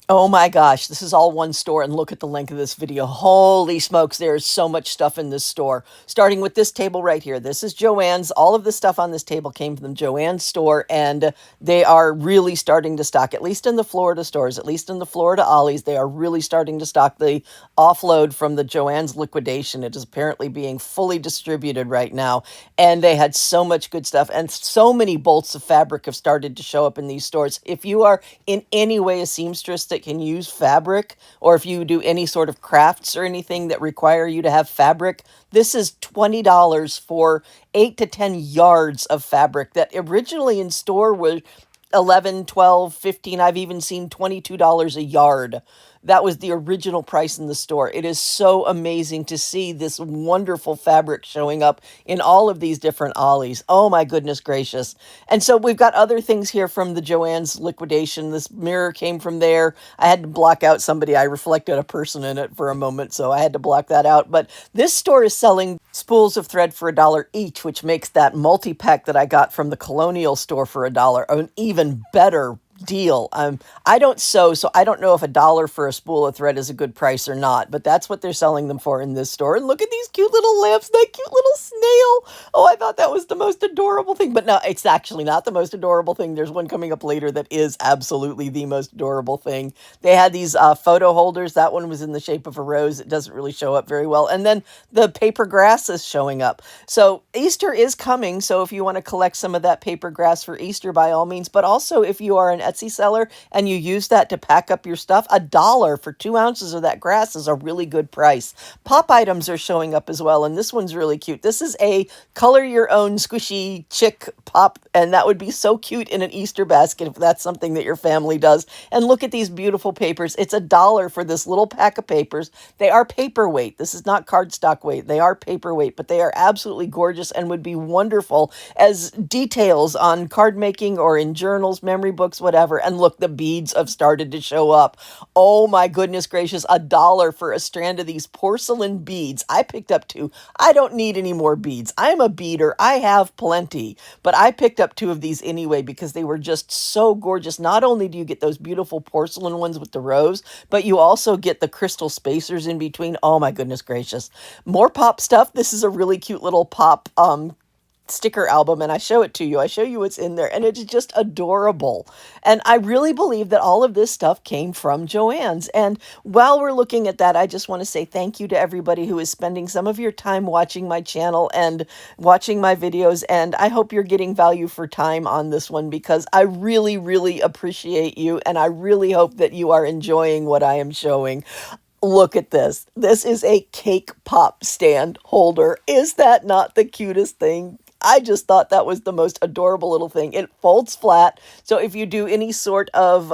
Oh my gosh, this is all one store, and look at the length of this video. Holy smokes, there is so much stuff in this store. Starting with this table right here. This is Joann's. All of the stuff on this table came from the Joann's store, and they are really starting to stock, at least in the Florida stores, at least in the Florida Ollies, they are really starting to stock the offload from the Joann's liquidation. It is apparently being fully distributed right now, and they had so much good stuff, and so many bolts of fabric have started to show up in these stores. If you are in any way a seamstress that can use fabric, or if you do any sort of crafts or anything that require you to have fabric, this is $20 for 8 to 10 yards of fabric that originally in store was 11, 12, 15. I've even seen $22 a yard. That was the original price in the store. It is so amazing to see this wonderful fabric showing up in all of these different Ollies. Oh my goodness gracious. And so we've got other things here from the Joann's liquidation. This mirror came from there. I had to block out somebody. I reflected a person in it for a moment, so I had to block that out. But this store is selling spools of thread for $1 each, which makes that multi-pack that I got from the Colonial store for $1 an even better deal. I don't sew, so I don't know if $1 for a spool of thread is a good price or not, but that's what they're selling them for in this store. And look at these cute little lamps, that cute little snail. Oh, I thought that was the most adorable thing, but no, it's actually not the most adorable thing. There's one coming up later that is absolutely the most adorable thing. They had these photo holders. That one was in the shape of a rose. It doesn't really show up very well. And then the paper grass is showing up. So Easter is coming, so if you want to collect some of that paper grass for Easter, by all means, but also if you are an Etsy seller and you use that to pack up your stuff, $1 for 2 ounces of that grass is a really good price. Pop items are showing up as well, and this one's really cute. This is a color your own squishy chick pop, and that would be so cute in an Easter basket if that's something that your family does. And look at these beautiful papers. It's $1 for this little pack of papers. They are paperweight. This is not cardstock weight. They are paperweight, but they are absolutely gorgeous and would be wonderful as details on card making or in journals, memory books, whatever. And look, the beads have started to show up. Oh my goodness gracious, $1 for a strand of these porcelain beads. I picked up 2. I don't need any more beads. I'm a beader. I have plenty. But I picked up 2 of these anyway because they were just so gorgeous. Not only do you get those beautiful porcelain ones with the rose, but you also get the crystal spacers in between. Oh my goodness gracious. More pop stuff. This is a really cute little pop sticker album, and I show it to you. I show you what's in there, and it's just adorable. And I really believe that all of this stuff came from Joann's. And while we're looking at that, I just want to say thank you to everybody who is spending some of your time watching my channel and watching my videos. And I hope you're getting value for time on this one because I really, really appreciate you. And I really hope that you are enjoying what I am showing. Look at this. This is a cake pop stand holder. Is that not the cutest thing? I just thought that was the most adorable little thing. It folds flat. So if you do any sort of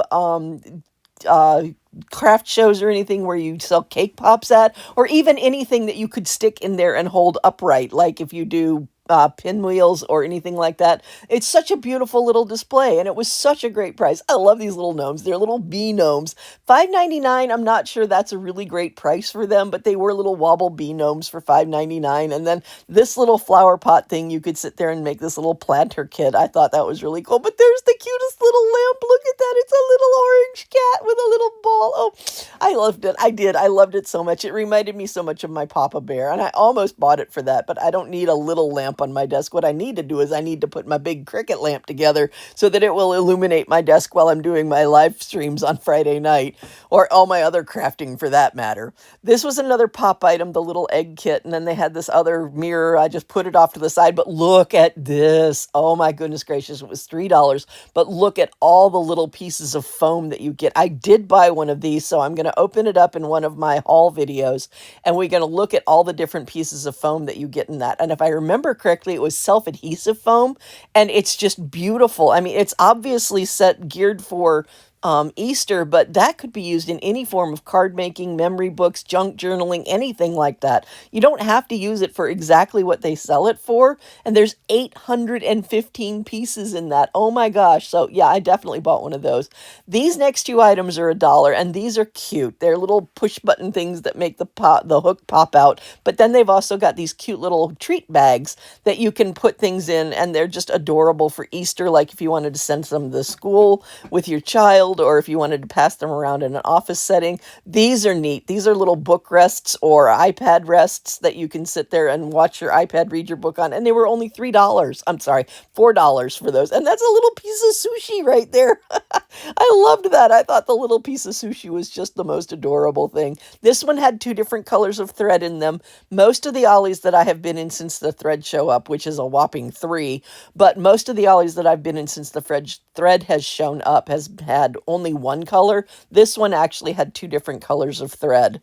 craft shows or anything where you sell cake pops at, or even anything that you could stick in there and hold upright, like if you do pinwheels or anything like that. It's such a beautiful little display, and it was such a great price. I love these little gnomes. They're little bee gnomes. $5.99. I'm not sure that's a really great price for them, but they were little wobble bee gnomes for $5.99. And then this little flower pot thing, you could sit there and make this little planter kit. I thought that was really cool. But there's the cutest little lamp. Look at that. It's a little orange cat with a little ball. Oh, I loved it. I did. I loved it so much. It reminded me so much of my Papa Bear, and I almost bought it for that, but I don't need a little lamp on my desk. What I need to do is I need to put my big Cricut lamp together so that it will illuminate my desk while I'm doing my live streams on Friday night, or all my other crafting for that matter. This was another pop item, the little egg kit, and then they had this other mirror. I just put it off to the side, but look at this. Oh my goodness gracious, it was $3, but look at all the little pieces of foam that you get. I did buy one of these, so I'm going to open it up in one of my haul videos, and we're going to look at all the different pieces of foam that you get in that. And if I remember correctly, it was self-adhesive foam, and it's just beautiful. I mean, it's obviously geared for Easter, but that could be used in any form of card making, memory books, junk journaling, anything like that. You don't have to use it for exactly what they sell it for, and there's 815 pieces in that. Oh my gosh. So yeah, I definitely bought one of those. These next 2 items are $1, and these are cute. They're little push button things that make the hook pop out, but then they've also got these cute little treat bags that you can put things in, and they're just adorable for Easter, like if you wanted to send some to school with your child, handheld or if you wanted to pass them around in an office setting. These are neat. These are little book rests or iPad rests that you can sit there and watch your iPad read your book on. And they were only $3. I'm sorry, $4 for those. And that's a little piece of sushi right there. I loved that. I thought the little piece of sushi was just the most adorable thing. This one had two different colors of thread in them. Most of the Ollies that I have been in since the thread show up, which is a whopping 3, but most of the Ollies that I've been in since the thread has shown up has had only one color. This one actually had two different colors of thread.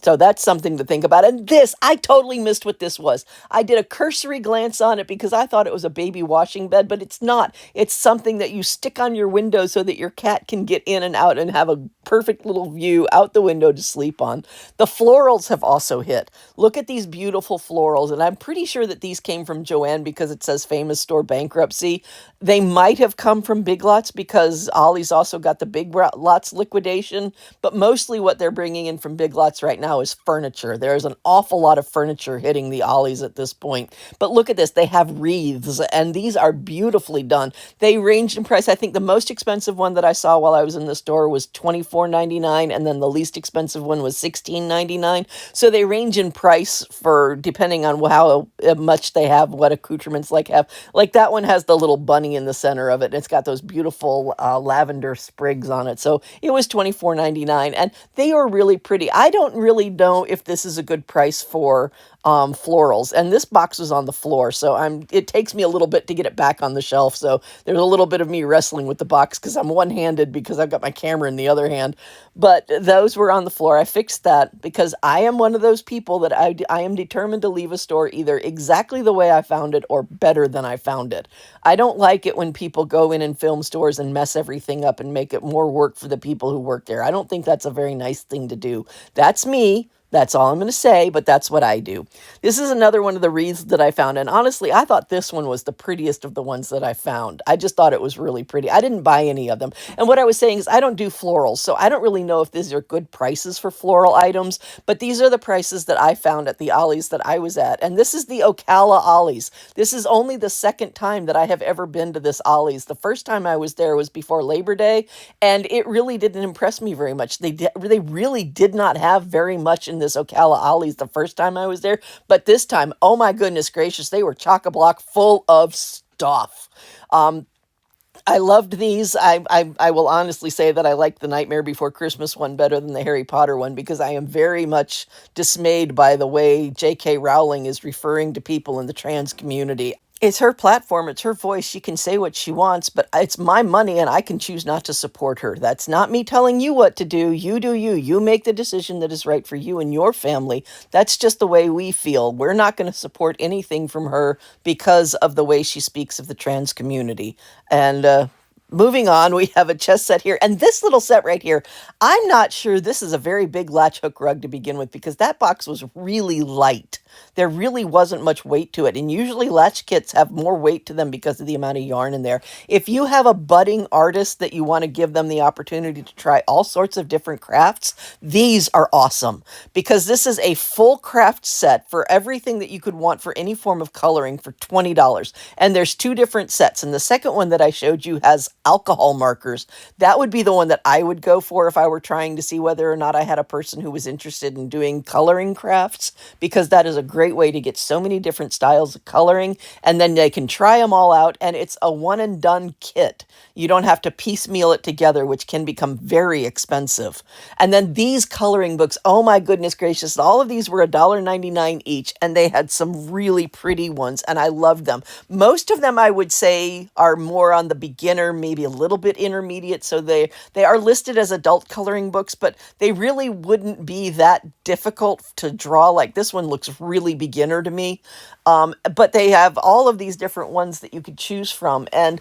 So that's something to think about. And this, I totally missed what this was. I did a cursory glance on it because I thought it was a baby washing bed, but it's not. It's something that you stick on your window so that your cat can get in and out and have a perfect little view out the window to sleep on. The florals have also hit. Look at these beautiful florals, and I'm pretty sure that these came from Joann because it says famous store bankruptcy. They might have come from Big Lots because Ollie's also got the Big Lots liquidation, but mostly what they're bringing in from Big Lots right now is furniture. There's an awful lot of furniture hitting the Ollies at this point. But look at this. They have wreaths, and these are beautifully done. They ranged in price. I think the most expensive one that I saw while I was in the store was $24.99, and then the least expensive one was $16.99. So they range in price for depending on how much they have, what accoutrements have. Like that one has the little bunny in the center of it, and it's got those beautiful lavender sprigs on it. So it was $24.99, and they are really pretty. I don't really know if this is a good price for florals, and this box was on the floor, so it takes me a little bit to get it back on the shelf, so there's a little bit of me wrestling with the box because I'm one-handed because I've got my camera in the other hand, but those were on the floor. I fixed that because I am one of those people that I am determined to leave a store either exactly the way I found it or better than I found it. I don't like it when people go in and film stores and mess everything up and make it more work for the people who work there. I don't think that's a very nice thing to do. That's me. That's all I'm going to say, but that's what I do. This is another one of the wreaths that I found, and honestly, I thought this one was the prettiest of the ones that I found. I just thought it was really pretty. I didn't buy any of them, and what I was saying is I don't do florals, so I don't really know if these are good prices for floral items, but these are the prices that I found at the Ollies that I was at, and this is the Ocala Ollies. This is only the second time that I have ever been to this Ollies. The first time I was there was before Labor Day, and it really didn't impress me very much. They really did not have very much in this Ocala Ollies the first time I was there, but this time, oh my goodness gracious, they were chock-a-block full of stuff. I loved these. I will honestly say that I liked the Nightmare Before Christmas one better than the Harry Potter one because I am very much dismayed by the way J.K. Rowling is referring to people in the trans community. It's her platform, it's her voice, she can say what she wants, but it's my money and I can choose not to support her. That's not me telling you what to do. You do you. You make the decision that is right for you and your family. That's just the way we feel. We're not going to support anything from her because of the way she speaks of the trans community. And moving on, we have a chest set here. And this little set right here, I'm not sure this is a very big latch hook rug to begin with because that box was really light. There really wasn't much weight to it. And usually latch kits have more weight to them because of the amount of yarn in there. If you have a budding artist that you want to give them the opportunity to try all sorts of different crafts, these are awesome because this is a full craft set for everything that you could want for any form of coloring for $20. And there's two different sets. And the second one that I showed you has alcohol markers. That would be the one that I would go for if I were trying to see whether or not I had a person who was interested in doing coloring crafts, because that is a great way to get so many different styles of coloring, and then they can try them all out, and it's a one and done kit. You don't have to piecemeal it together, which can become very expensive. And then these coloring books, oh my goodness gracious, all of these were $1.99 each, and they had some really pretty ones, and I loved them. Most of them I would say are more on the beginner, maybe a little bit intermediate, so they are listed as adult coloring books, but they really wouldn't be that difficult to draw. Like this one looks really beginner to me, but they have all of these different ones that you could choose from, and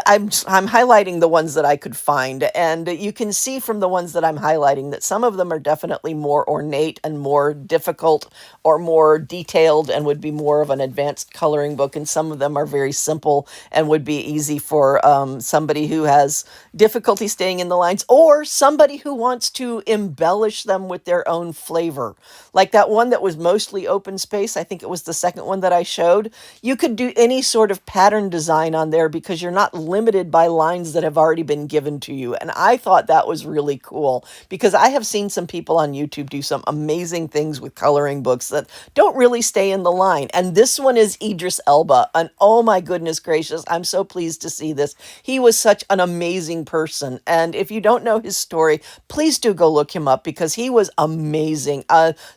I'm highlighting the ones that I could find, and you can see from the ones that I'm highlighting that some of them are definitely more ornate and more difficult or more detailed and would be more of an advanced coloring book, and some of them are very simple and would be easy for somebody somebody who has difficulty staying in the lines, or somebody who wants to embellish them with their own flavor. Like that one that was mostly open space, I think it was the second one that I showed. You could do any sort of pattern design on there because you're not limited by lines that have already been given to you. And I thought that was really cool because I have seen some people on YouTube do some amazing things with coloring books that don't really stay in the line. And this one is Idris Elba. And oh my goodness gracious, I'm so pleased to see this. He was such an amazing person. And if you don't know his story, please do go look him up because he was amazing.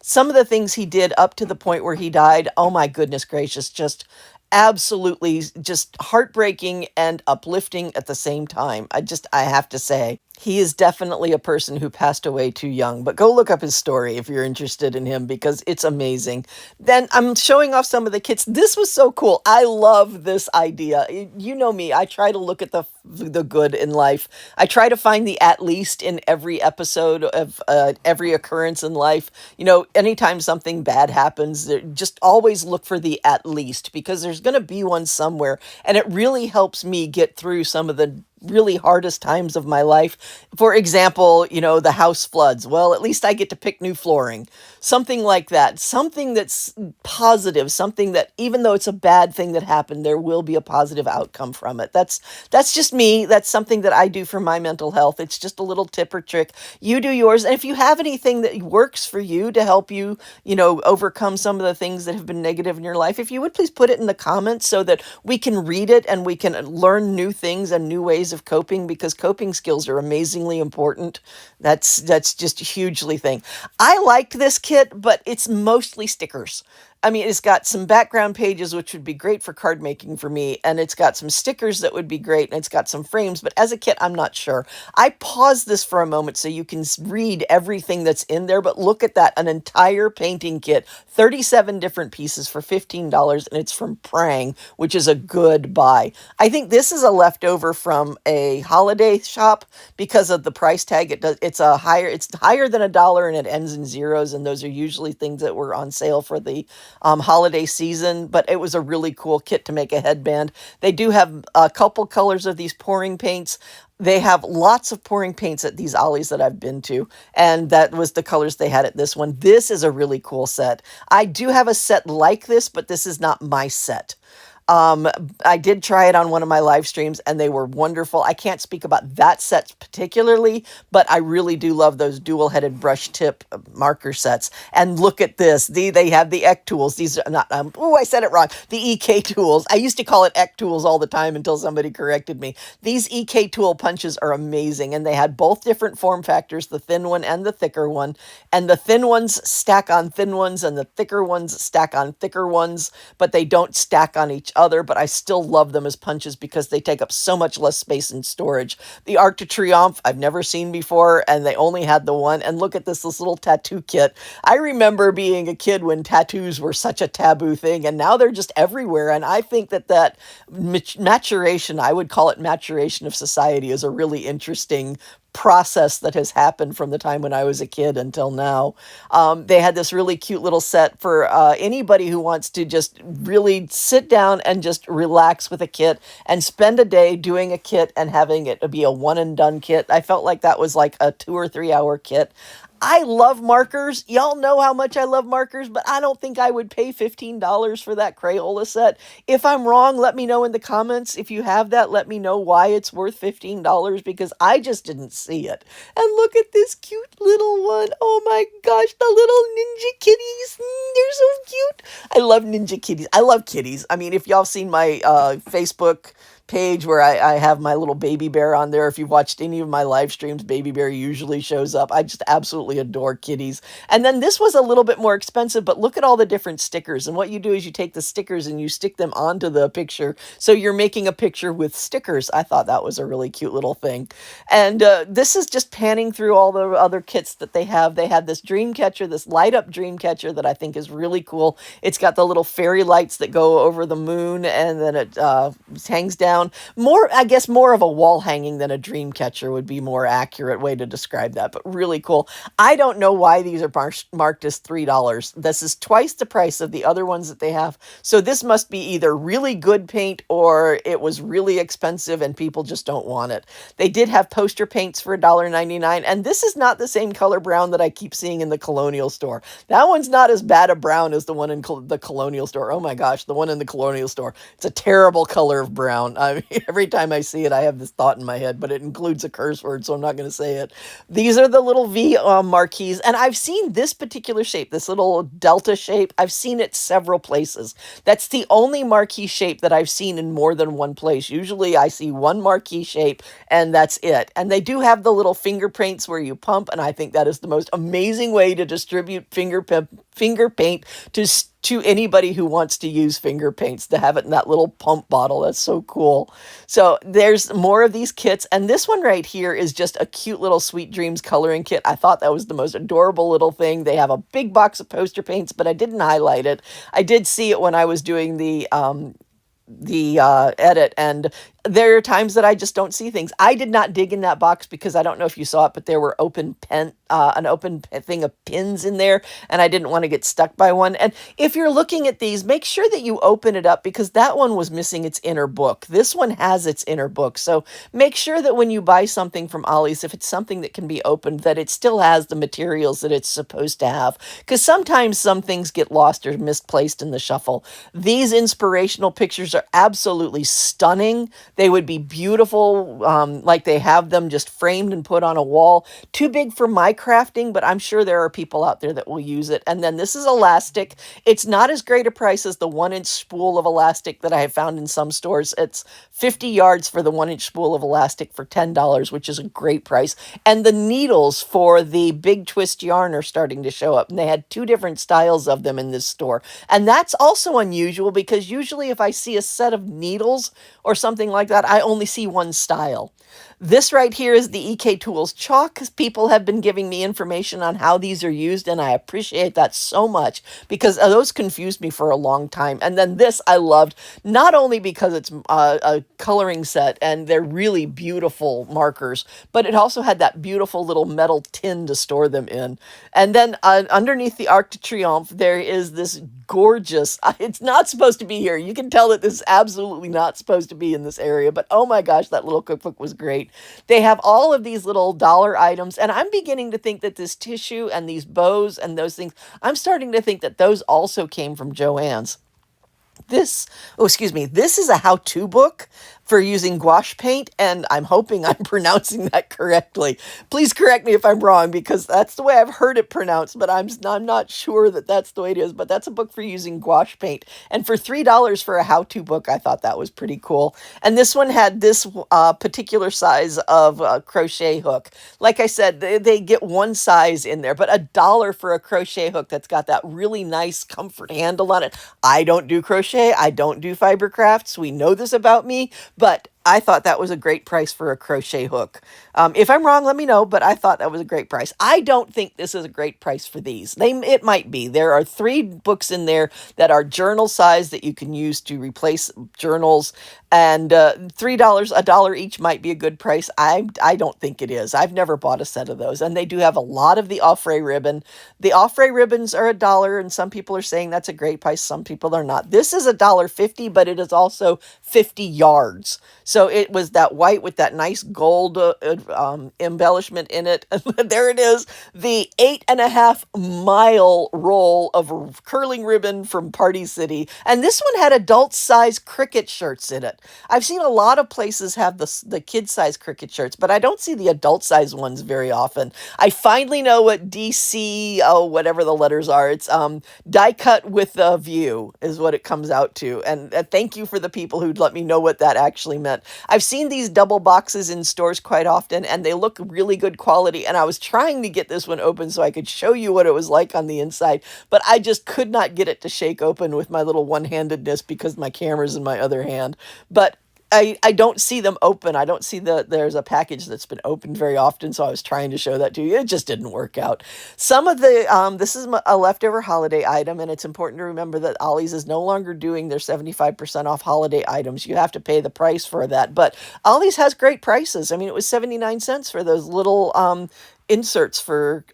Some of the things he did up to the point where he died, oh my goodness gracious, just absolutely just heartbreaking and uplifting at the same time. I have to say, he is definitely a person who passed away too young, but go look up his story if you're interested in him because it's amazing. Then I'm showing off some of the kits. This was so cool. I love this idea. You know me, I try to look at the good in life. I try to find the at least in every episode of every occurrence in life. You know, anytime something bad happens, just always look for the at least because there's going to be one somewhere, and it really helps me get through some of the really hardest times of my life. For example, you know, the house floods. Well, at least I get to pick new flooring. Something like that. Something that's positive. Something that, even though it's a bad thing that happened, there will be a positive outcome from it. That's just me. That's something that I do for my mental health. It's just a little tip or trick. You do yours. And if you have anything that works for you to help you, you know, overcome some of the things that have been negative in your life, if you would please put it in the comments so that we can read it and we can learn new things and new ways of coping, because coping skills are amazingly important. That's just hugely thing. I liked this kit, but it's mostly stickers. I mean, it's got some background pages, which would be great for card making for me, and it's got some stickers that would be great, and it's got some frames, but as a kit, I'm not sure. I paused this for a moment so you can read everything that's in there, but look at that, an entire painting kit, 37 different pieces for $15, and it's from Prang, which is a good buy. I think this is a leftover from a holiday shop because of the price tag. It's higher than $1, and it ends in zeros, and those are usually things that were on sale for the holiday season, but it was a really cool kit to make a headband. They do have a couple colors of these pouring paints. They have lots of pouring paints at these Ollies that I've been to, and that was the colors they had at this one. This is a really cool set. I do have a set like this, but this is not my set. I did try it on one of my live streams and they were wonderful. I can't speak about that set particularly, but I really do love those dual-headed brush tip marker sets. And look at this. They have the EK tools. These are not, I said it wrong. The EK tools. I used to call it EK tools all the time until somebody corrected me. These EK tool punches are amazing, and they had both different form factors, the thin one and the thicker one. And the thin ones stack on thin ones and the thicker ones stack on thicker ones, but they don't stack on each other, but I still love them as punches because they take up so much less space in storage. The Arc de Triomphe I've never seen before, and they only had the one. And look at this little tattoo kit. I remember being a kid when tattoos were such a taboo thing, and now they're just everywhere. And I think that maturation, I would call it maturation of society, is a really interesting process that has happened from the time when I was a kid until now. They had this really cute little set for anybody who wants to just really sit down and just relax with a kit and spend a day doing a kit and having it be a one and done kit. I felt like that was like a 2 or 3 hour kit. I love markers. Y'all know how much I love markers, but I don't think I would pay $15 for that Crayola set. If I'm wrong, let me know in the comments. If you have that, let me know why it's worth $15, because I just didn't see it. And look at this cute little one. Oh my gosh, the little ninja kitties. They're so cute. I love ninja kitties. I love kitties. I mean, if y'all seen my Facebook page where I have my little baby bear on there. If you've watched any of my live streams, baby bear usually shows up. I just absolutely adore kitties. And then this was a little bit more expensive, but look at all the different stickers. And what you do is you take the stickers and you stick them onto the picture. So you're making a picture with stickers. I thought that was a really cute little thing. And this is just panning through all the other kits that they have. They had this dream catcher, this light up dream catcher that I think is really cool. It's got the little fairy lights that go over the moon, and then it hangs down brown. More, I guess, more of a wall hanging than a dream catcher would be more accurate way to describe that, but really cool. I don't know why these are marked as $3. This is twice the price of the other ones that they have. So this must be either really good paint or it was really expensive and people just don't want it. They did have poster paints for $1.99, and this is not the same color brown that I keep seeing in the Colonial store. That one's not as bad a brown as the one in the Colonial store. Oh my gosh, the one in the Colonial store. It's a terrible color of brown. I mean, every time I see it, I have this thought in my head, but it includes a curse word, so I'm not going to say it. These are the little V marquees, and I've seen this particular shape, this little delta shape. I've seen it several places. That's the only marquee shape that I've seen in more than one place. Usually I see one marquee shape and that's it. And they do have the little fingerprints where you pump, and I think that is the most amazing way to distribute finger paint to anybody who wants to use finger paints, to have it in that little pump bottle. That's so cool. So there's more of these kits, and this one right here is just a cute little Sweet Dreams coloring kit. I thought that was the most adorable little thing. They have a big box of poster paints, but I didn't highlight it. I did see it when I was doing the edit, and there are times that I just don't see things. I did not dig in that box because I don't know if you saw it, but there were an open thing of pins in there, and I didn't want to get stuck by one. And if you're looking at these, make sure that you open it up, because that one was missing its inner book. This one has its inner book. So make sure that when you buy something from Ollie's, if it's something that can be opened, that it still has the materials that it's supposed to have, because sometimes some things get lost or misplaced in the shuffle. These inspirational pictures are absolutely stunning. They would be beautiful, like they have them just framed and put on a wall. Too big for my crafting, but I'm sure there are people out there that will use it. And then this is elastic. It's not as great a price as the 1-inch spool of elastic that I have found in some stores. It's 50 yards for the 1-inch spool of elastic for $10, which is a great price. And the needles for the big twist yarn are starting to show up. And they had 2 different styles of them in this store. And that's also unusual, because usually if I see a set of needles or something like that, I only see one style. This right here is the EK Tools chalk. People have been giving me information on how these are used, and I appreciate that so much, because those confused me for a long time. And then this I loved, not only because it's a coloring set and they're really beautiful markers, but it also had that beautiful little metal tin to store them in. And then underneath the Arc de Triomphe, there is this gorgeous, it's not supposed to be here. You can tell that this is absolutely not supposed to be in this area, but oh my gosh, that little cookbook was great. They have all of these little dollar items, and I'm beginning to think that this tissue and these bows and those things, I'm starting to think that those also came from Joann's. This is a how-to book for using gouache paint, and I'm hoping I'm pronouncing that correctly. Please correct me if I'm wrong, because that's the way I've heard it pronounced, but I'm not sure that that's the way it is. But that's a book for using gouache paint, and for $3 for a how-to book, I thought that was pretty cool. And this one had this particular size of crochet hook. Like I said, they get one size in there, but $1 for a crochet hook that's got that really nice comfort handle on it. I don't do crochet. I don't do fiber crafts. We know this about me. But I thought that was a great price for a crochet hook. If I'm wrong, let me know, but I thought that was a great price. I don't think this is a great price for these. It might be. There are 3 books in there that are journal size that you can use to replace journals, and $3, $1 each might be a good price. I don't think it is. I've never bought a set of those, and they do have a lot of the offray ribbon. The offray ribbons are $1, and some people are saying that's a great price. Some people are not. This is $1.50, but it is also 50 yards. So it was that white with that nice gold embellishment in it. There it is, the 8.5-mile roll of curling ribbon from Party City. And this one had adult-size cricket shirts in it. I've seen a lot of places have the kid-size cricket shirts, but I don't see the adult-size ones very often. I finally know what DC, whatever the letters are. It's die cut with a view is what it comes out to. And thank you for the people who'd let me know what that actually meant. I've seen these double boxes in stores quite often, and they look really good quality, and I was trying to get this one open so I could show you what it was like on the inside, but I just could not get it to shake open with my little one-handedness because my camera's in my other hand. But I don't see them open. I don't see there's a package that's been opened very often, so I was trying to show that to you. It just didn't work out. Some of the, this is a leftover holiday item, and it's important to remember that Ollie's is no longer doing their 75% off holiday items. You have to pay the price for that, but Ollie's has great prices. I mean, it was 79 cents for those little inserts for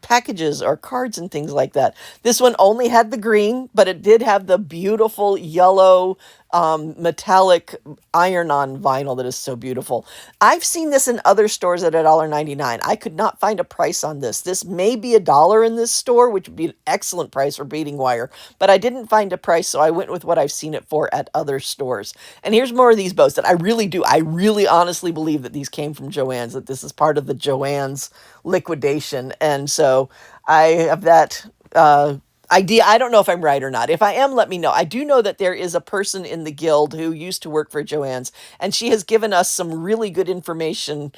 packages or cards and things like that. This one only had the green, but it did have the beautiful yellow metallic iron-on vinyl that is so beautiful. I've seen this in other stores at $1.99. I could not find a price on this. This may be $1 in this store, which would be an excellent price for beading wire, but I didn't find a price, so I went with what I've seen it for at other stores. And here's more of these bows that I really honestly believe that these came from Joann's, that this is part of the Joann's liquidation. And so I have that idea. I don't know if I'm right or not. If I am, let me know. I do know that there is a person in the guild who used to work for Joann's, and she has given us some really good information,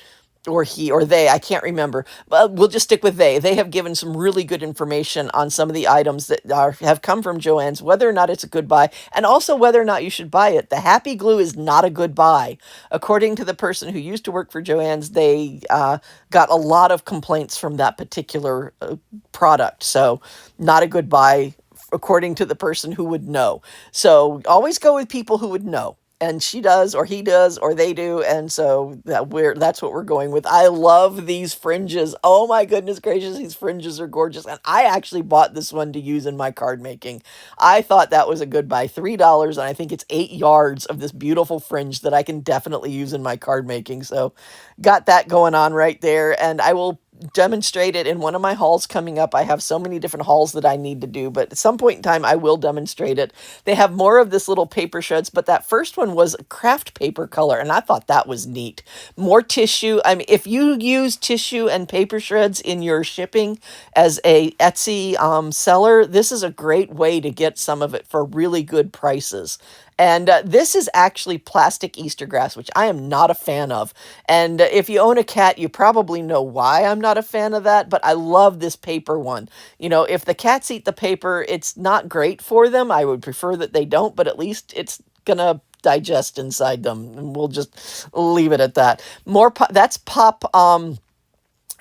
or he or they, I can't remember, but we'll just stick with they. They have given some really good information on some of the items that have come from Joann's, whether or not it's a good buy, and also whether or not you should buy it. The Happy Glue is not a good buy. According to the person who used to work for Joann's, they got a lot of complaints from that particular product, so not a good buy according to the person who would know. So always go with people who would know. And she does, or he does, or they do, and so that's what we're going with. I love these fringes. Oh my goodness gracious, these fringes are gorgeous. And I actually bought this one to use in my card making. I thought that was a good buy. $3, and I think it's 8 yards of this beautiful fringe that I can definitely use in my card making. So got that going on right there, and I will demonstrate it in one of my hauls coming up. I have so many different hauls that I need to do, but at some point in time I will demonstrate it. They have more of this little paper shreds, but that first one was craft paper color, and I thought that was neat. More tissue. I mean, if you use tissue and paper shreds in your shipping as a Etsy seller, this is a great way to get some of it for really good prices. And this is actually plastic Easter grass, which I am not a fan of. And if you own a cat, you probably know why I'm not a fan of that, but I love this paper one. You know, if the cats eat the paper, it's not great for them. I would prefer that they don't, but at least it's gonna digest inside them. And we'll just leave it at that. That's pop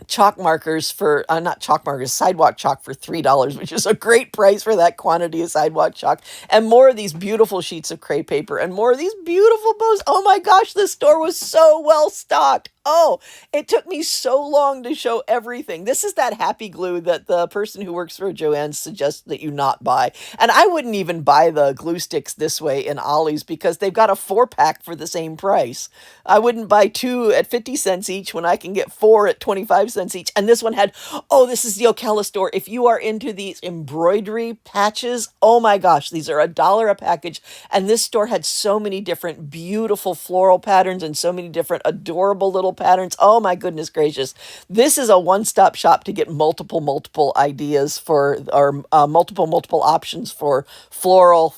chalk markers for, not chalk markers, sidewalk chalk for $3, which is a great price for that quantity of sidewalk chalk. And more of these beautiful sheets of crepe paper and more of these beautiful bows. Oh my gosh, this store was so well stocked. Oh, it took me so long to show everything. This is that Happy Glue that the person who works for Joann's suggests that you not buy. And I wouldn't even buy the glue sticks this way in Ollie's because they've got a 4-pack for the same price. I wouldn't buy 2 at 50 cents each when I can get 4 at 25 cents each. And this one had, oh, this is the Ocala store. If you are into these embroidery patches, oh my gosh, these are $1 a package. And this store had so many different beautiful floral patterns and so many different adorable little patterns. Oh my goodness gracious. This is a one-stop shop to get multiple ideas for, or multiple options for floral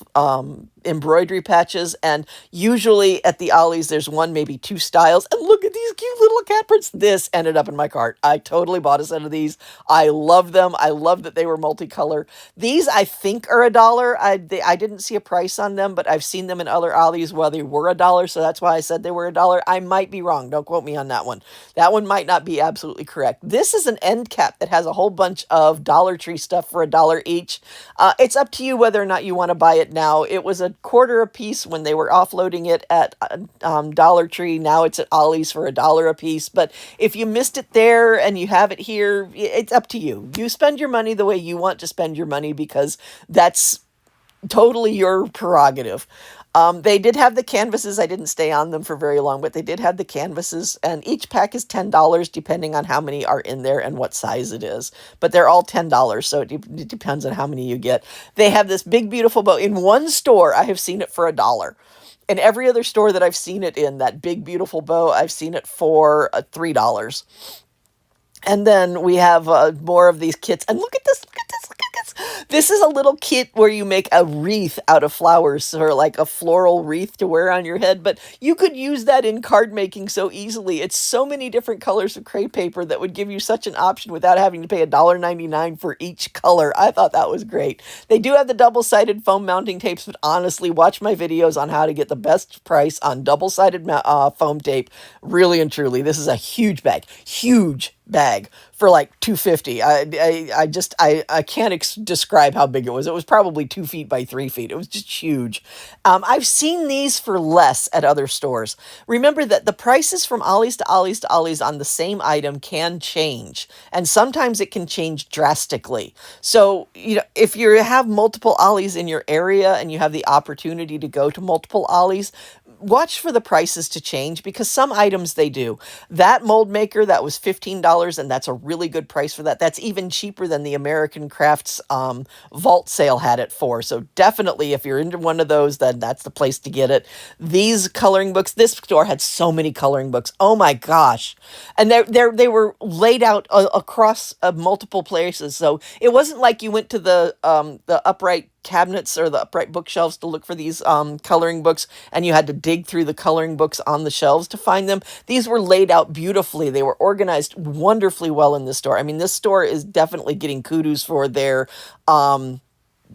embroidery patches. And usually at the Ollies, there's one, maybe 2 styles. And look at these cute little cat prints. This ended up in my cart. I totally bought a set of these. I love them. I love that they were multicolor. These I think are $1. I didn't see a price on them, but I've seen them in other Ollies where they were $1. So that's why I said they were $1. I might be wrong. Don't quote me on that one. That one might not be absolutely correct. This is an end cap that has a whole bunch of Dollar Tree stuff for $1 each. It's up to you whether or not you want to buy it now. It was a quarter a piece when they were offloading it at Dollar Tree. Now it's at Ollie's for $1 a piece. But if you missed it there and you have it here, it's up to you. You spend your money the way you want to spend your money because that's totally your prerogative. They did have the canvases. I didn't stay on them for very long, but they did have the canvases, and each pack is $10 depending on how many are in there and what size it is. But they're all $10, so it depends on how many you get. They have this big, beautiful bow. In one store, I have seen it for $1. In every other store that I've seen it in, that big, beautiful bow, I've seen it for $3. And then we have more of these kits. And look at this, look at this, look at this. This is a little kit where you make a wreath out of flowers or like a floral wreath to wear on your head, but you could use that in card making so easily. It's so many different colors of crepe paper that would give you such an option without having to pay $1.99 for each color. I thought that was great. They do have the double-sided foam mounting tapes, but honestly, watch my videos on how to get the best price on double-sided foam tape. Really and truly, this is a huge bag for like $2.50. I can't describe how big it was. It was probably 2 feet by 3 feet. It was just huge. I've seen these for less at other stores. Remember that the prices from Ollies to Ollies to Ollies on the same item can change, and sometimes it can change drastically. So, you know, if you have multiple Ollies in your area and you have the opportunity to go to multiple Ollies, watch for the prices to change, because some items they do. That mold maker, that was $15, and that's a really good price for that. That's even cheaper than the American Crafts vault sale had it for. So definitely, if you're into one of those, then that's the place to get it. These coloring books, this store had so many coloring books. Oh my gosh. And they were laid out across multiple places. So it wasn't like you went to the upright cabinets or the upright bookshelves to look for these coloring books and you had to dig through the coloring books on the shelves to find them. These were laid out beautifully. They were organized wonderfully well in this store. I mean, this store is definitely getting kudos for their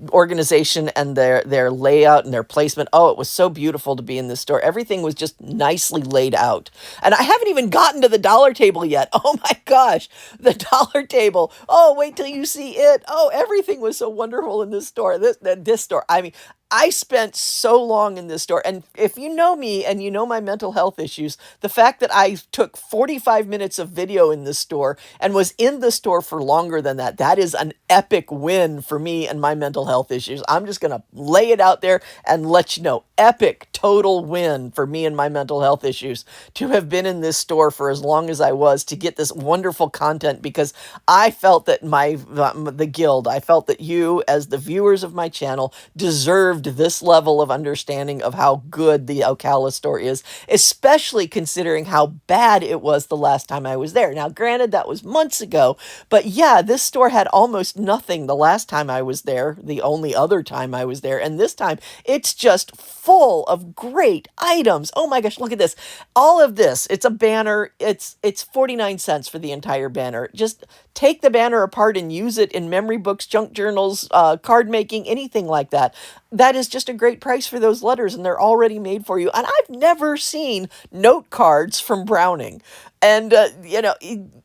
organization and their layout and their placement. Oh, it was so beautiful to be in this store. Everything was just nicely laid out. And I haven't even gotten to the dollar table yet. Oh my gosh, the dollar table. Oh, wait till you see it. Oh, everything was so wonderful in this store. This store. I mean, I spent so long in this store, and if you know me and you know my mental health issues, the fact that I took 45 minutes of video in this store and was in the store for longer than that, that is an epic win for me and my mental health issues. I'm just going to lay it out there and let you know. Epic total win for me and my mental health issues to have been in this store for as long as I was, to get this wonderful content, because I felt that the guild, I felt that you as the viewers of my channel deserved this level of understanding of how good the Ocala store is, especially considering how bad it was the last time I was there. Now, granted, that was months ago, but yeah, this store had almost nothing the last time I was there, the only other time I was there, and this time it's just full of great items. Oh my gosh, look at this. All of this, it's a banner. It's 49 cents for the entire banner. Just take the banner apart and use it in memory books, junk journals, card making, anything like that. That is just a great price for those letters, and they're already made for you. And I've never seen note cards from Browning. And, you know,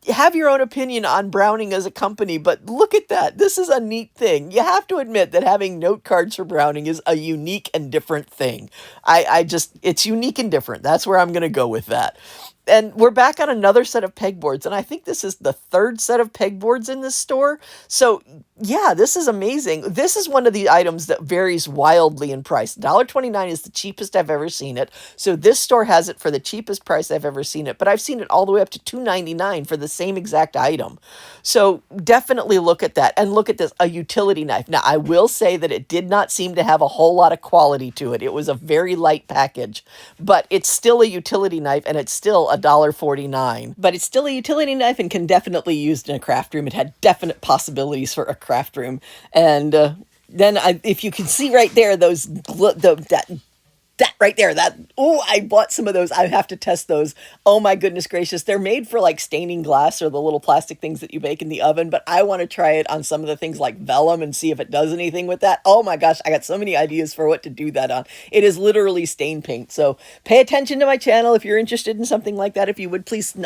have your own opinion on Browning as a company, but look at that. This is a neat thing. You have to admit that having note cards for Browning is a unique and different thing. It's unique and different. That's where I'm going to go with that. And we're back on another set of pegboards, and I think this is the third set of pegboards in this store. So, yeah, this is amazing. This is one of the items that varies wildly in price. $1.29 is the cheapest I've ever seen it. So this store has it for the cheapest price I've ever seen it, but I've seen it all the way up to $2.99 for the same exact item. So definitely look at that. And look at this, a utility knife. Now, I will say that it did not seem to have a whole lot of quality to it. It was a very light package, but it's still a utility knife, and it's still $1.49. But it's still a utility knife and can definitely be used in a craft room. It had definite possibilities for a craft room. And then if you can see right there, that right there, I bought some of those. I have to test those. Oh my goodness gracious. They're made for like staining glass or the little plastic things that you bake in the oven, but I want to try it on some of the things like vellum and see if it does anything with that. Oh my gosh, I got so many ideas for what to do that on. It is literally stain paint. So pay attention to my channel if you're interested in something like that. If you would please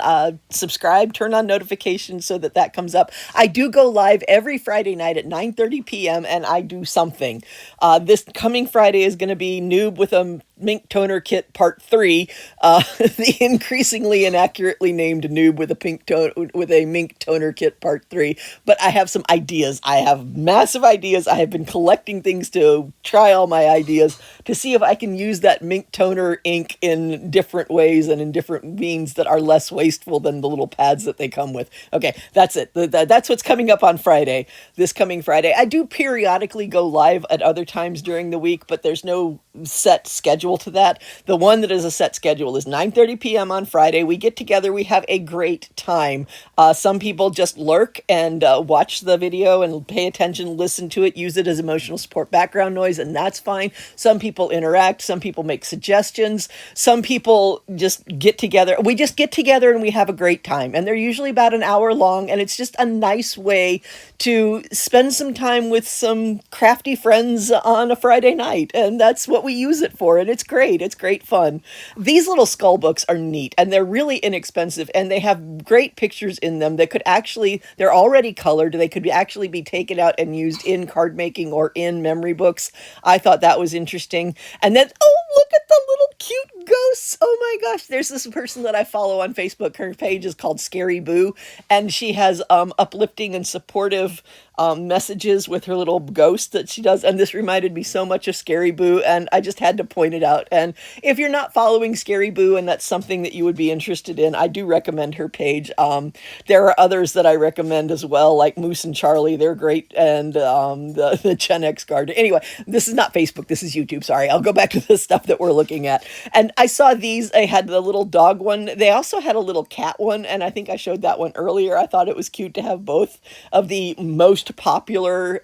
subscribe, turn on notifications so that comes up. I do go live every Friday night at 9:30 p.m. and I do something. This coming Friday is going to be Noob with a Mink Toner Kit Part 3, the increasingly inaccurately named Noob with a Mink Toner Kit Part 3. But I have some ideas. I have massive ideas. I have been collecting things to try all my ideas to see if I can use that Mink Toner ink in different ways and in different means that are less wasteful than the little pads that they come with. Okay, that's it. That's what's coming up on Friday, this coming Friday. I do periodically go live at other times during the week, but there's no set schedule schedule to that. The one that is a set schedule is 9:30 p.m. on Friday. We get together. We have a great time. Some people just lurk and watch the video and pay attention, listen to it, use it as emotional support background noise, and that's fine. Some people interact. Some people make suggestions. Some people just get together. We just get together and we have a great time. And they're usually about an hour long, and it's just a nice way to spend some time with some crafty friends on a Friday night. And that's what we use it for. And it's great. It's great fun. These little skull books are neat, and they're really inexpensive, and they have great pictures in them that could actually, they're already colored. They could actually be taken out and used in card making or in memory books. I thought that was interesting. And then, oh, look at the little cute ghosts. Oh my gosh. There's this person that I follow on Facebook. Her page is called Scary Boo, and she has uplifting and supportive messages with her little ghost that she does. And this reminded me so much of Scary Boo, and I just had to point it out. And if you're not following Scary Boo and that's something that you would be interested in, I do recommend her page. There are others that I recommend as well, like Moose and Charlie. They're great. And the Gen X Garden. Anyway, this is not Facebook. This is YouTube. Sorry. I'll go back to the stuff that we're looking at. And I saw these. They had the little dog one. They also had a little cat one, and I think I showed that one earlier. I thought it was cute to have both of the most popular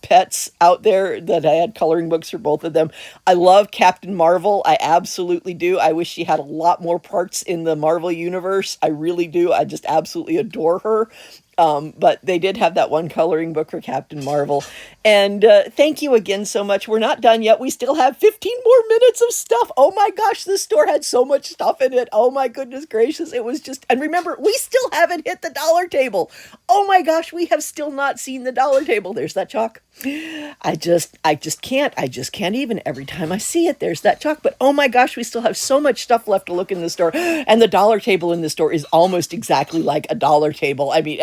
pets out there, that I had coloring books for both of them. I love Captain Marvel. I absolutely do. I wish she had a lot more parts in the Marvel universe. I really do. I just absolutely adore her. But they did have that one coloring book for Captain Marvel. And thank you again so much. We're not done yet. We still have 15 more minutes of stuff. Oh my gosh, this store had so much stuff in it. Oh my goodness gracious. It was just, and remember, we still haven't hit the dollar table. Oh my gosh, we have still not seen the dollar table. There's that chalk. I just can't even. Every time I see it, there's that chalk. But oh my gosh, we still have so much stuff left to look in the store. And the dollar table in the store is almost exactly like a dollar table. I mean,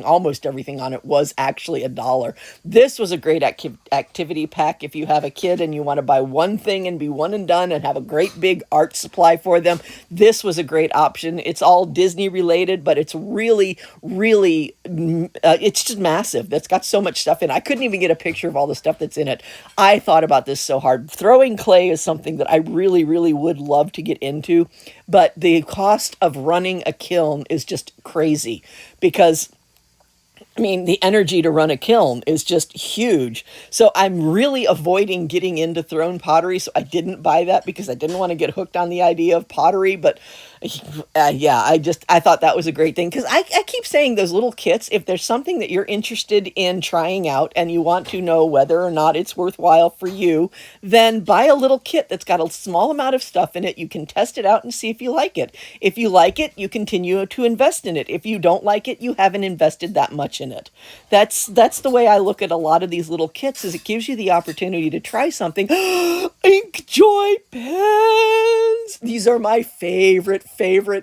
almost everything on it was actually $1. This was a great activity pack if you have a kid and you want to buy one thing and be one and done and have a great big art supply for them. This was a great option. It's all Disney related, but it's really, really, it's just massive. That's got so much stuff in it. I couldn't even get a picture of all the stuff that's in it. I thought about this so hard. Throwing clay is something that I really, really would love to get into, but the cost of running a kiln is just crazy because, I mean, the energy to run a kiln is just huge. So I'm really avoiding getting into thrown pottery. So I didn't buy that because I didn't want to get hooked on the idea of pottery. But yeah, I thought that was a great thing. Because I keep saying those little kits, if there's something that you're interested in trying out and you want to know whether or not it's worthwhile for you, then buy a little kit that's got a small amount of stuff in it. You can test it out and see if you like it. If you like it, you continue to invest in it. If you don't like it, you haven't invested that much in it. That's the way I look at a lot of these little kits, is it gives you the opportunity to try something. Inkjoy pens! These are my favorite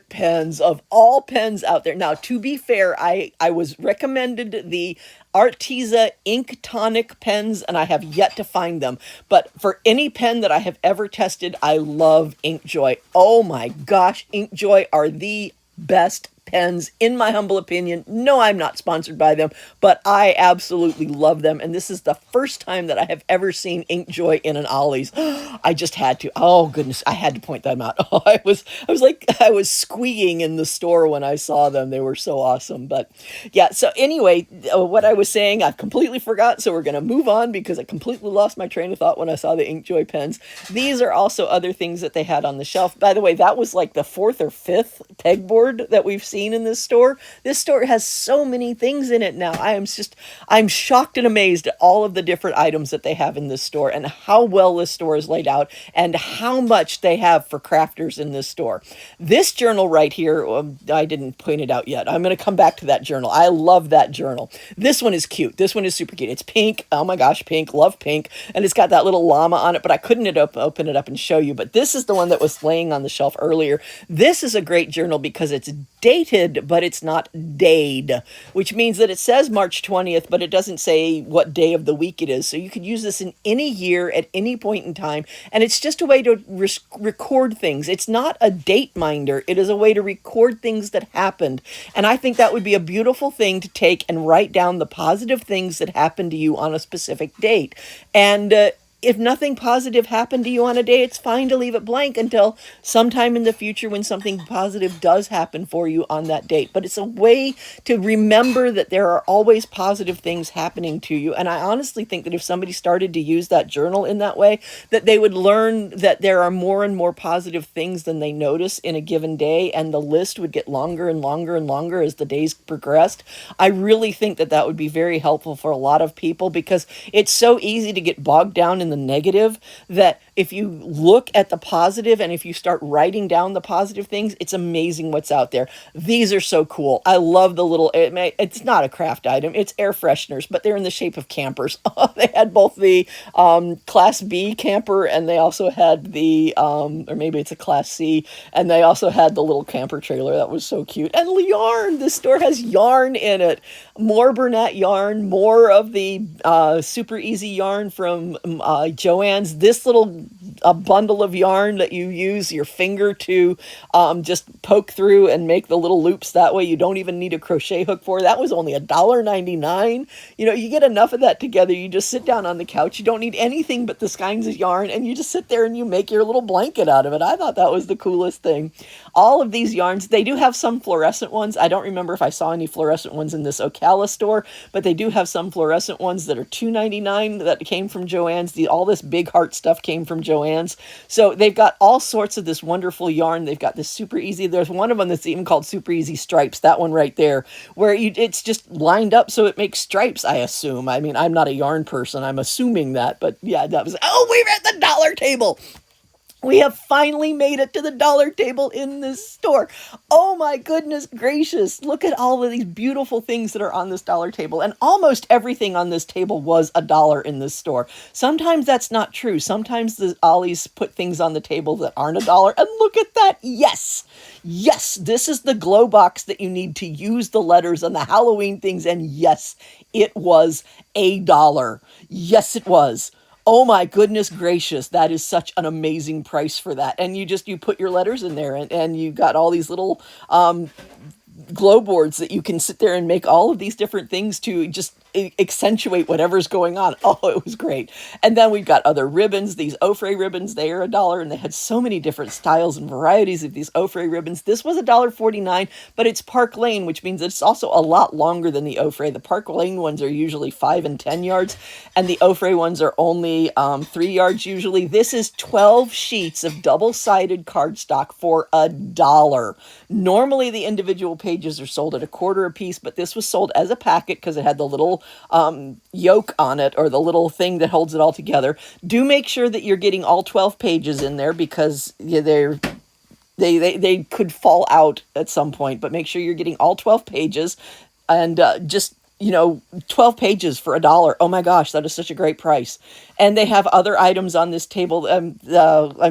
pens of all pens out there. Now, to be fair, I was recommended the Arteza Ink Tonic pens, and I have yet to find them. But for any pen that I have ever tested, I love Inkjoy. Oh my gosh, Inkjoy are the best pens, in my humble opinion. No, I'm not sponsored by them, but I absolutely love them. And this is the first time that I have ever seen Inkjoy in an Ollie's. I just had to. Oh goodness, I had to point them out. Oh, I was squeaking in the store when I saw them. They were so awesome. But yeah, so anyway, what I was saying, I completely forgot. So we're going to move on because I completely lost my train of thought when I saw the Inkjoy pens. These are also other things that they had on the shelf. By the way, that was like the 4th or 5th pegboard that we've seen in this store. This store has so many things in it now. I'm shocked and amazed at all of the different items that they have in this store and how well this store is laid out and how much they have for crafters in this store. This journal right here, I didn't point it out yet. I'm going to come back to that journal. I love that journal. This one is cute. This one is super cute. It's pink. Oh my gosh, pink. Love pink. And it's got that little llama on it, but I couldn't open it up and show you. But this is the one that was laying on the shelf earlier. This is a great journal because it's dated, but it's not dayed, which means that it says March 20th, but it doesn't say what day of the week it is. So you could use this in any year at any point in time. And it's just a way to record things. It's not a date minder. It is a way to record things that happened. And I think that would be a beautiful thing to take and write down the positive things that happened to you on a specific date. And if nothing positive happened to you on a day, it's fine to leave it blank until sometime in the future when something positive does happen for you on that date. But it's a way to remember that there are always positive things happening to you. And I honestly think that if somebody started to use that journal in that way, that they would learn that there are more and more positive things than they notice in a given day, and the list would get longer and longer and longer as the days progressed. I really think that that would be very helpful for a lot of people, because it's so easy to get bogged down in the negative, that if you look at the positive and if you start writing down the positive things, it's amazing what's out there. These are so cool. I love the little, it's not a craft item, it's air fresheners, but they're in the shape of campers. They had both the Class B camper, and they also had the, or maybe it's a Class C, and they also had the little camper trailer. That was so cute. And yarn, this store has yarn in it. More Bernat yarn, more of the super easy yarn from Joann's. This little bundle of yarn that you use your finger to just poke through and make the little loops that way. You don't even need a crochet hook for. That was only $1.99. You know, you get enough of that together, you just sit down on the couch. You don't need anything but the skeins of yarn, and you just sit there and you make your little blanket out of it. I thought that was the coolest thing. All of these yarns, they do have some fluorescent ones. I don't remember if I saw any fluorescent ones in this Ocala store, but they do have some fluorescent ones that are $2.99 that came from Joann's. All this big heart stuff came from Joann's. So they've got all sorts of this wonderful yarn. They've got this super easy. There's one of them that's even called Super Easy Stripes, that one right there, where it's just lined up so it makes stripes, I assume. I mean, I'm not a yarn person. I'm assuming that, but yeah, that was, oh, we're at the dollar table. We have finally made it to the dollar table in this store. Oh my goodness gracious. Look at all of these beautiful things that are on this dollar table. And almost everything on this table was $1 in this store. Sometimes that's not true. Sometimes the Ollies put things on the table that aren't $1. And look at that. Yes. Yes. This is the glow box that you need to use the letters and the Halloween things. And yes, it was $1. Yes, it was. Oh my goodness gracious, that is such an amazing price for that. And you put your letters in there, and you got all these little glow boards that you can sit there and make all of these different things to just accentuate whatever's going on. Oh, it was great. And then we've got other ribbons, these Ofre ribbons. They are $1, and they had so many different styles and varieties of these Ofre ribbons. This was $1.49, but it's Park Lane, which means it's also a lot longer than the Ofre. The Park Lane ones are usually 5 and 10 yards, and the Ofre ones are only 3 yards usually. This is 12 sheets of double-sided cardstock for $1. Normally, the individual pages are sold at $0.25 a piece, but this was sold as a packet because it had the little yoke on it, or the little thing that holds it all together. Do make sure that you're getting all 12 pages in there, because they could fall out at some point, but make sure you're getting all 12 pages, and just 12 pages for $1. Oh my gosh, that is such a great price. And they have other items on this table. I'm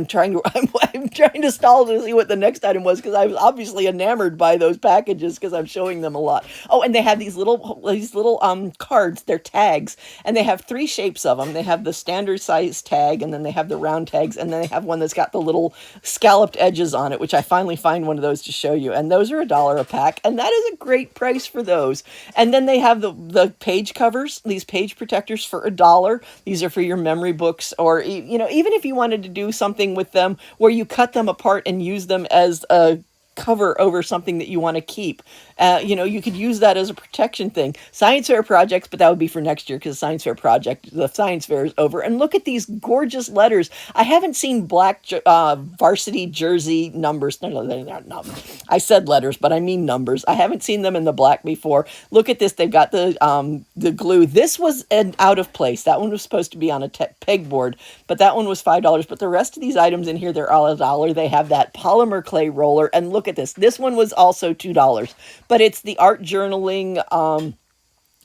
trying to stall to see what the next item was, because I was obviously enamored by those packages because I'm showing them a lot. Oh, and they have these little cards. They're tags, and they have 3 shapes of them. They have the standard size tag, and then they have the round tags, and then they have one that's got the little scalloped edges on it, which I finally find one of those to show you. And those are $1 a pack, and that is a great price for those. And then they have the page covers, these page protectors for $1. These are for your memory books, or even if you wanted to do something with them where you cut them apart and use them as a cover over something that you want to keep. You could use that as a protection thing. Science fair projects, but that would be for next year, because the science fair is over. And look at these gorgeous letters. I haven't seen black varsity jersey numbers. No, they're not numbers. I said letters, but I mean numbers. I haven't seen them in the black before. Look at this. They've got the glue. This was an out of place. That one was supposed to be on a pegboard, but that one was $5. But the rest of these items in here, they're all $1. They have that polymer clay roller, and look at this. This one was also $2, but it's the art journaling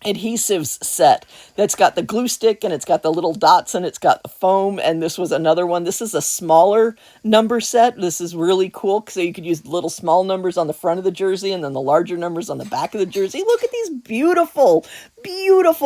adhesives set that's got the glue stick, and it's got the little dots, and it's got the foam. And this was another one. This is a smaller number set. This is really cool, so you could use little small numbers on the front of the jersey and then the larger numbers on the back of the jersey. Look at these beautiful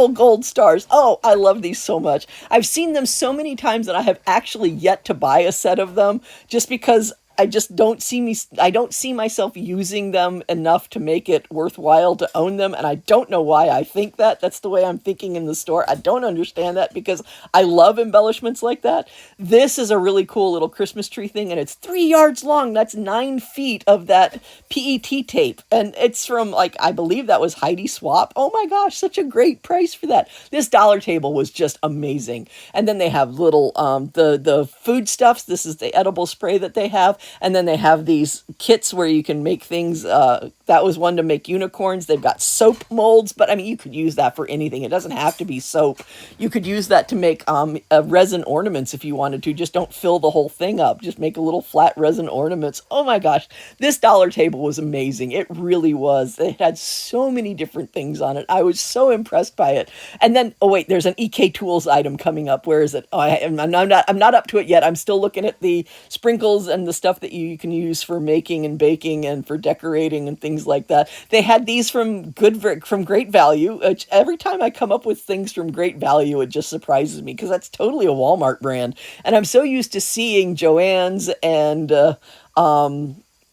gold stars. Oh, I love these so much. I've seen them so many times that I have actually yet to buy a set of them, just because I just don't see me, I don't see myself using them enough to make it worthwhile to own them. And I don't know why I think that. That's the way I'm thinking in the store. I don't understand that because I love embellishments like that. This is a really cool little Christmas tree thing, and it's 3 yards long. That's 9 feet of that PET tape. And it's from, like, I believe that was Heidi Swap. Oh my gosh, such a great price for that. This dollar table was just amazing. And then they have little, the foodstuffs. This is the edible spray that they have. And then they have these kits where you can make things. That was one to make unicorns. They've got soap molds, but I mean, you could use that for anything. It doesn't have to be soap. You could use that to make resin ornaments if you wanted to. Just don't fill the whole thing up. Just make a little flat resin ornaments. Oh my gosh, this dollar table was amazing. It really was. It had so many different things on it. I was so impressed by it. And then, oh wait, there's an EK Tools item coming up. Where is it? Oh, I'm not up to it yet. I'm still looking at the sprinkles and the stuff that you can use for making and baking and for decorating and things like that. They had these from Great Value. Every time I come up with things from Great Value, it just surprises me because that's totally a Walmart brand. And I'm so used to seeing Joann's and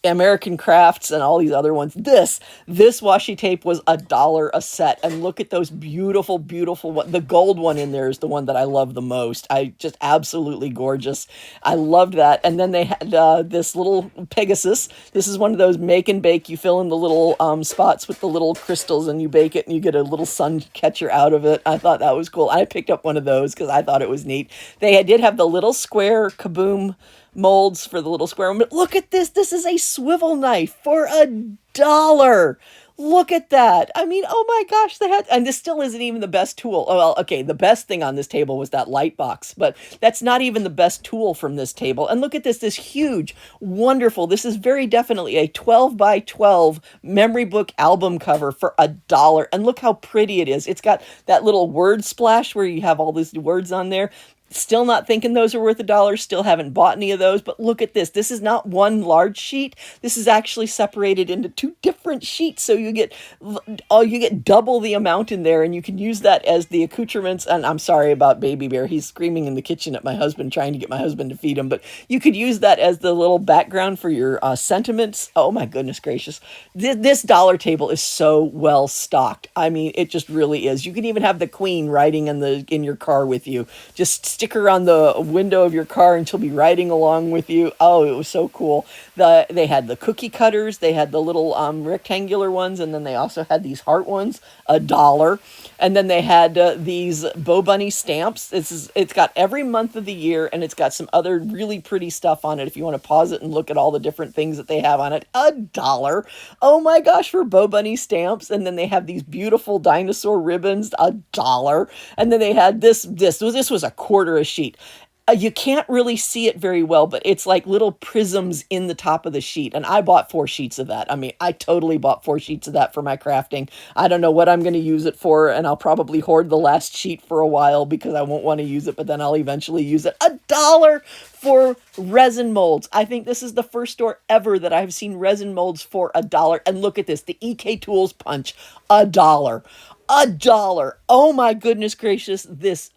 American Crafts and all these other ones. This washi tape was $1 a set. And look at those beautiful, beautiful one. The gold one in there is the one that I love the most. I just absolutely gorgeous. I loved that. And then they had this little Pegasus. This is one of those make and bake. You fill in the little spots with the little crystals and you bake it and you get a little sun catcher out of it. I thought that was cool. I picked up one of those because I thought it was neat. They did have the little square kaboom molds for the little square. Look at this. This is a swivel knife for $1. Look at that. I mean, oh my gosh, and this still isn't even the best tool. Oh, well, okay, the best thing on this table was that light box, but that's not even the best tool from this table. And look at this huge, wonderful, this is very definitely a 12 by 12 memory book album cover for $1. And look how pretty it is. It's got that little word splash where you have all these words on there. Still not thinking those are worth $1. Still haven't bought any of those. But look at this. This is not one large sheet. This is actually separated into 2 different sheets. So you get double the amount in there, and you can use that as the accoutrements. And I'm sorry about Baby Bear. He's screaming in the kitchen at my husband, trying to get my husband to feed him. But you could use that as the little background for your sentiments. Oh my goodness gracious. This dollar table is so well stocked. I mean, it just really is. You can even have the Queen riding in your car with you. Just stick her on the window of your car and she'll be riding along with you. Oh, it was so cool. They had the cookie cutters. They had the little rectangular ones, and then they also had these heart ones, $1. And then they had these Bo Bunny stamps. It's got every month of the year, and it's got some other really pretty stuff on it if you want to pause it and look at all the different things that they have on it. $1. Oh my gosh, for Bo Bunny stamps. And then they have these beautiful dinosaur ribbons, $1. And then they had this was a quarter a sheet. You can't really see it very well, but it's like little prisms in the top of the sheet. And I bought 4 sheets of that. I mean, I totally bought 4 sheets of that for my crafting. I don't know what I'm going to use it for, and I'll probably hoard the last sheet for a while because I won't want to use it, but then I'll eventually use it. $1 for resin molds. I think this is the first store ever that I've seen resin molds for $1. And look at this, the EK Tools punch, $1. $1. Oh my goodness gracious, this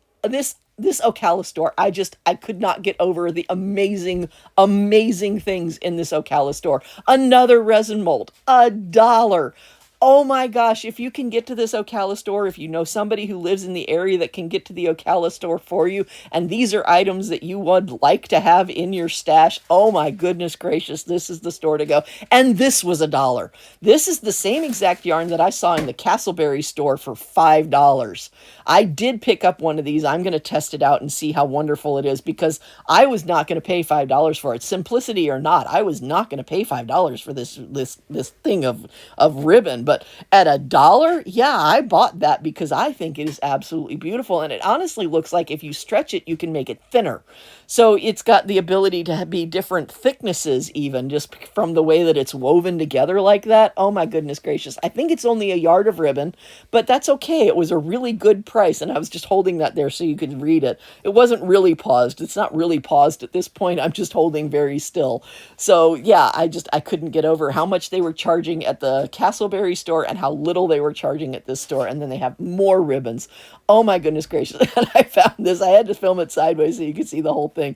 Ocala store, I could not get over the amazing, amazing things in this Ocala store. Another resin mold, $1. Oh my gosh, if you can get to this Ocala store, if you know somebody who lives in the area that can get to the Ocala store for you, and these are items that you would like to have in your stash, oh my goodness gracious, this is the store to go. And this was $1. This is the same exact yarn that I saw in the Castleberry store for $5. I did pick up one of these. I'm going to test it out and see how wonderful it is, because I was not going to pay $5 for it. Simplicity or not, I was not going to pay $5 for this thing of ribbon. But at $1, yeah, I bought that because I think it is absolutely beautiful. And it honestly looks like if you stretch it, you can make it thinner. So it's got the ability to be different thicknesses, even just from the way that it's woven together like that. Oh my goodness gracious. I think it's only a yard of ribbon, but that's okay. It was a really good price, and I was just holding that there so you could read it. It wasn't really paused. It's not really paused at this point. I'm just holding very still. So yeah, I couldn't get over how much they were charging at the Castleberry store and how little they were charging at this store. And then they have more ribbons. Oh my goodness gracious. And I found this. I had to film it sideways so you could see the whole thing.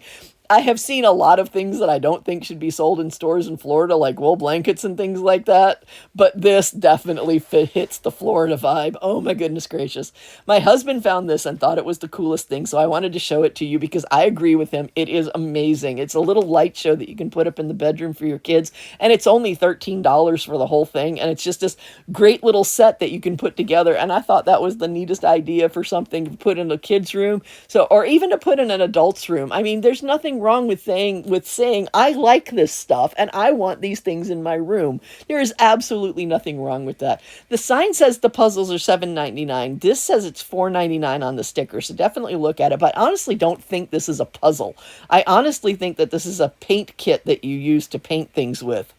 I have seen a lot of things that I don't think should be sold in stores in Florida, like wool blankets and things like that. But this definitely hits the Florida vibe. Oh my goodness gracious. My husband found this and thought it was the coolest thing, so I wanted to show it to you because I agree with him. It is amazing. It's a little light show that you can put up in the bedroom for your kids, and it's only $13 for the whole thing, and it's just this great little set that you can put together, and I thought that was the neatest idea for something to put in a kid's room, so, or even to put in an adult's room. I mean, there's nothing wrong with saying I like this stuff and I want these things in my room. There is absolutely nothing wrong with that. The sign says the puzzles are $7.99. This says it's $4.99 on the sticker, so definitely look at it. But I honestly don't think this is a puzzle. I honestly think that this is a paint kit that you use to paint things with.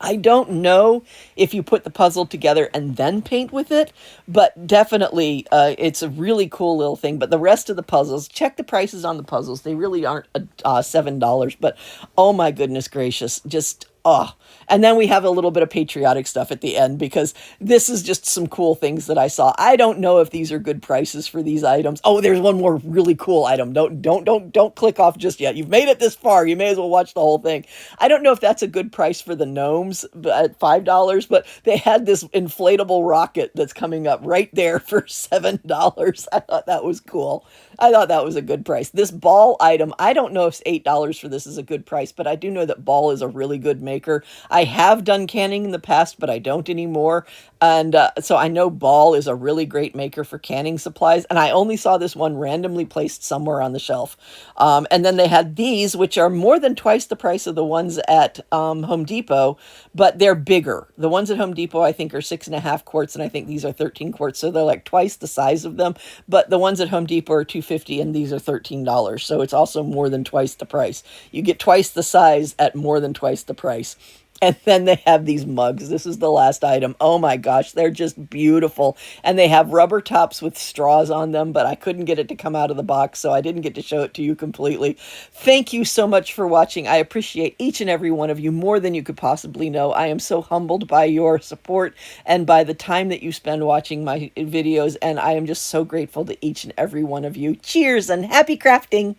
I don't know if you put the puzzle together and then paint with it, but definitely it's a really cool little thing. But the rest of the puzzles, check the prices on the puzzles. They really aren't $7, but oh my goodness gracious, just oh. And then we have a little bit of patriotic stuff at the end because this is just some cool things that I saw. I don't know if these are good prices for these items. Oh, there's one more really cool item. Don't click off just yet. You've made it this far. You may as well watch the whole thing. I don't know if that's a good price for the gnomes at $5, but they had this inflatable rocket that's coming up right there for $7. I thought that was cool. I thought that was a good price. This ball item, I don't know if $8 for this is a good price, but I do know that Ball is a really good maker. I have done canning in the past, but I don't anymore. And so I know Ball is a really great maker for canning supplies. And I only saw this one randomly placed somewhere on the shelf. And then they had these, which are more than twice the price of the ones at Home Depot, but they're bigger. The ones at Home Depot, I think, are 6.5 quarts, and I think these are 13 quarts. So they're like twice the size of them. But the ones at Home Depot are $2.50, and these are $13. So it's also more than twice the price. You get twice the size at more than twice the price. And then they have these mugs. This is the last item. Oh my gosh, they're just beautiful. And they have rubber tops with straws on them, but I couldn't get it to come out of the box, so I didn't get to show it to you completely. Thank you so much for watching. I appreciate each and every one of you more than you could possibly know. I am so humbled by your support and by the time that you spend watching my videos, and I am just so grateful to each and every one of you. Cheers and happy crafting!